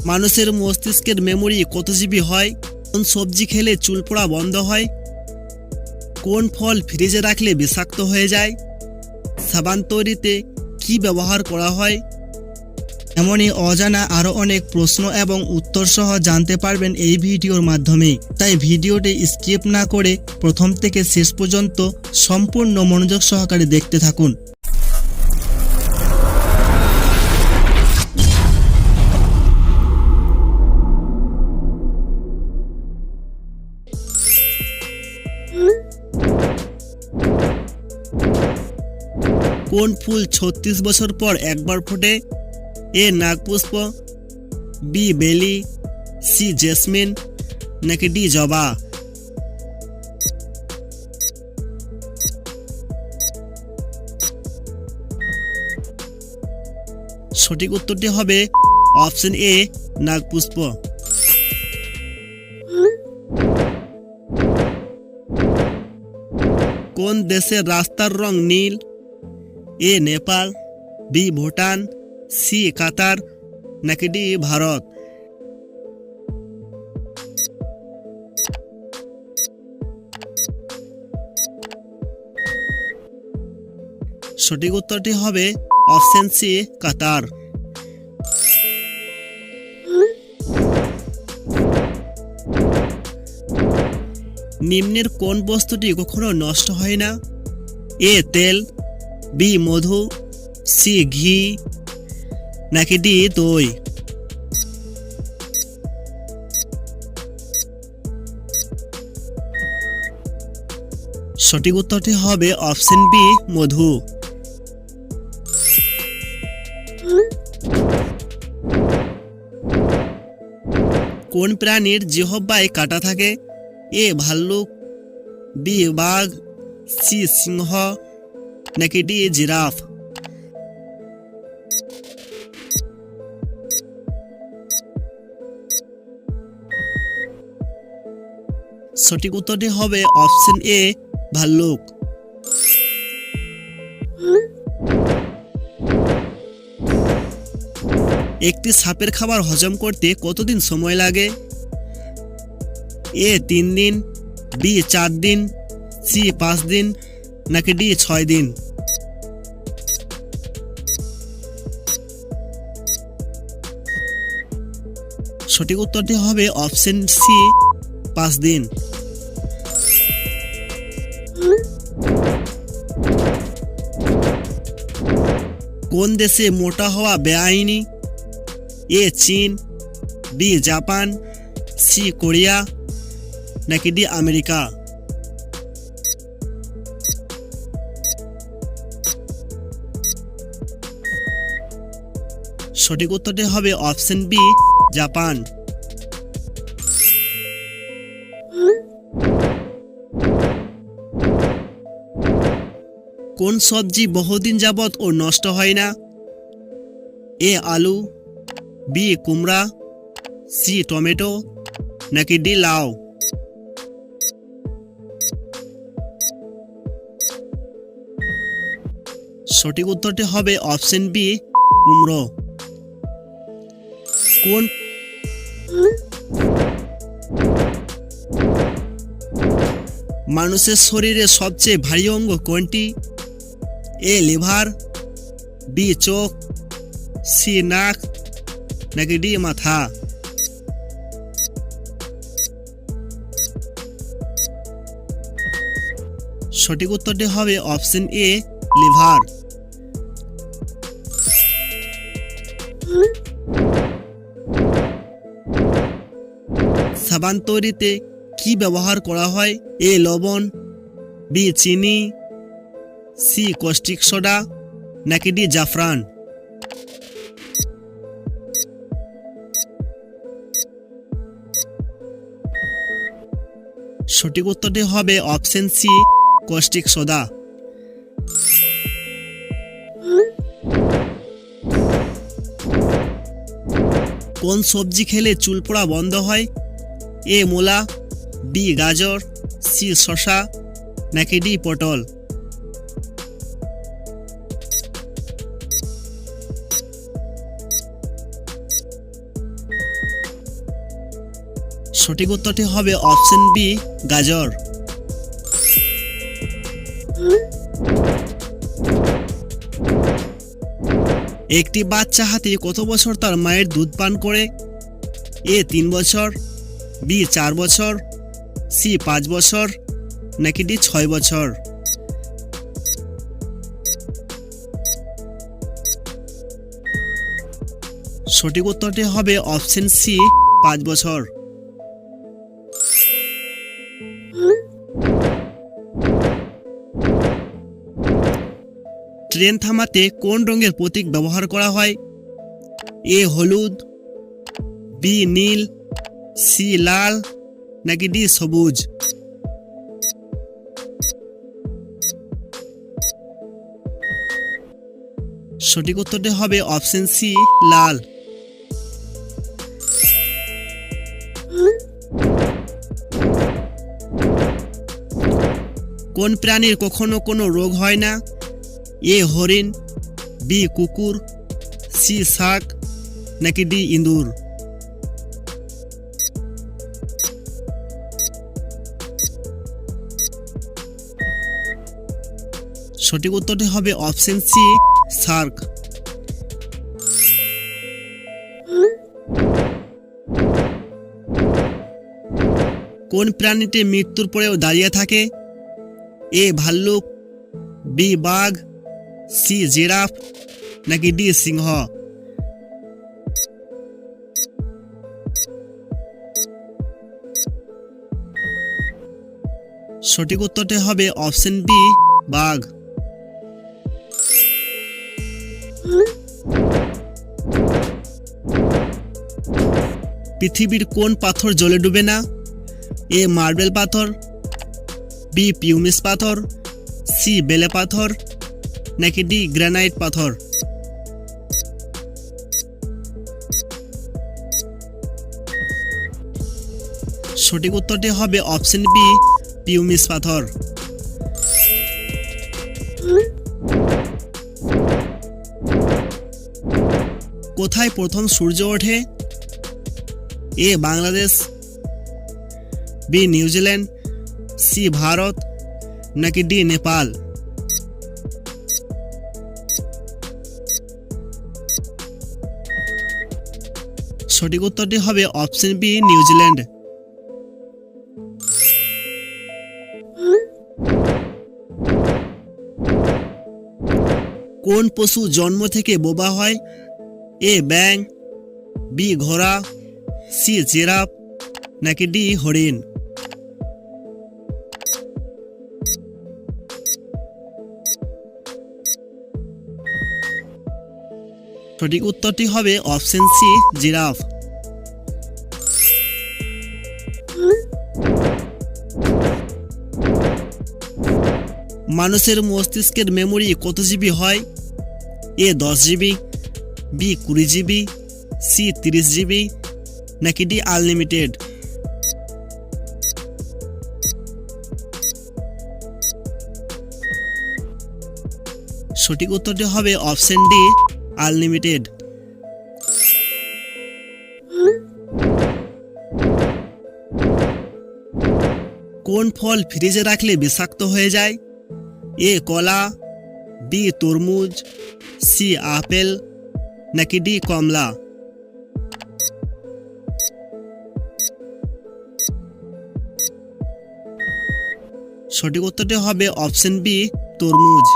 মানুষের মস্তিষ্কের মেমোরি কত জিবি হয়? কোন সবজি খেলে চুল পড়া বন্ধ হয়? কোন ফল ফ্রিজে রাখলে বিষাক্ত হয়ে যায়? সাবান তৈরিতে কি ব্যবহার করা হয়? এমনই অজানা আরও অনেক প্রশ্ন এবং উত্তর সহ জানতে পারবেন এই ভিডিওর মাধ্যমে। তাই ভিডিওটি স্কিপ না করে প্রথম থেকে শেষ পর্যন্ত সম্পূর্ণ মনোযোগ সহকারে দেখতে থাকুন। কোন ফুল 36 বছর পর একবার ফোটে? এ নাগপুষ্প, বি বেলি, সি জেসমিন, নাকি ডি জবা? সঠিক উত্তরটি হবে অপশন এ নাগপুষ্প। কোন দেশের রাস্তার রং নীল? A Nepal, B Bhutan, C Qatar, নাকি ডি ভারত? সঠিক উত্তরটি হবে অপশন সি কাতার। নিম্নের কোন বস্তুটি কখনো নষ্ট হয় না? এ তেল, বি মধু, সি ঘি, নাকি ডি দই? সঠিক উত্তরটি হবে অপশন বি মধু। কোন প্রাণীর জিহ্বায় কাঁটা থাকে? এ ভাল্লুক, বি বাঘ, সি সিংহ, নাকি ডি জিরাফ? সঠিক উত্তরটি হবে অপশন এ ভাল্লুক। একটি সাপের খাবার হজম করতে কতদিন সময় লাগে? এ 3 দিন, বি 4 দিন, সি 5 দিন, নাকি ডি 6 দিন? সঠিক উত্তরটি হবে অপশন সি 5 দিন। কোন দেশে মোটা হওয়া বেআইনি? এ চীন, বি জাপান, সি কোরিয়া, নাকি ডি আমেরিকা? সঠিক উত্তরটি হবে অপশন বি জাপান। কোন সবজি বহুদিন যাবত ও নষ্ট হয় না? এ আলু, বি কুমড়া, সি টমেটো, নাকি ডি লাউ? সঠিক উত্তরটি হবে অপশন বি কুমড়ো। কোন মানুষের শরীরে সবচেয়ে ভারী অঙ্গ কোনটি? এ লিভার, বি চোখ, সি নাক, নাকি ডি মাথা? সঠিক উত্তরটি হবে অপশন এ লিভার। সাবান তৈরিতে কি ব্যবহার করা হয়? এ লবণ, বি চিনি, সি কস্টিক সোডা, নাকি ডি জাফরান? সঠিক উত্তরটি হবে অপশন সি কস্টিক সোডা। কোন সবজি খেলে চুল পড়া বন্ধ হয়? এ মূলা, বি গাজর, সি শসা, নাকি ডি পটল? সঠিক উত্তরটি হবে অপশন বি, গাজর। একটি বাচ্চা হাতি কত বছর তার মায়ের দুধ পান করে? এ 3 বছর, বি 4 বছর, সি 5 বছর, নাকি ডি 6 বছর? সঠিক উত্তরটি হবে অপশন সি, 5 বছর। ট্রেন থামাতে কোন রঙের প্রতীক ব্যবহার করা হয়? এ হলুদ, বি নীল, সি লাল, নাকি ডি সবুজ? সঠিক উত্তরটি হবে অপশন সি, লাল। কোন প্রাণীর কখনো কোনো রোগ হয় না? এ হরিণ, বি কুকুর, সি শাক, নাকি ডি ইঁদুর? সঠিক উত্তরটি হবে অপশন সি, শার্ক। কোন প্রাণীটি মৃত্যুর পরেও দাঁড়িয়ে থাকে? এ ভাল্লুক, বি বাঘ, সি জিরাফ, নাকি ডি সিংহ? সঠিক উত্তরটি হবে অপশন বি, বাঘ। পৃথিবীর কোন পাথর জলে ডুবে না? এ মার্বেল পাথর, বি পিউমিস পাথর, সি বেলে পাথর, নাকি ডি গ্রানাইট পাথর? সঠিক উত্তরটি হবে অপশন বি, পিউমিস পাথর। কোথায় প্রথম সূর্য ওঠে? A Bangladesh, B New Zealand, C Bharat, নাকি ডি নেপাল? সঠিক উত্তরটি হবে অপশন বি, নিউজিল্যান্ড। কোন পশু জন্ম থেকে বোবা হয়? এ ব্যাঙ, বি ঘোড়া, সি জিরাফ, নাকি ডি হরিণ? সঠিক উত্তরটি হবে অপশন সি, জিরাফ। মানুষের মস্তিষ্কের মেমোরি কত জিবি হয়? A 10 GB, B 20 GB, C 30 GB, নাকি ডি আনলিমিটেড? সঠিক উত্তরটি হবে অপশন ডি, আনলিমিটেড। কোন ফল ফ্রিজে রাখলে বিষাক্ত হয়ে যায়? এ কলা, বি তরমুজ, সি আপেল, নাকি ডি কমলা? সঠিক উত্তরটি হবে অপশন বি, তরমুজ।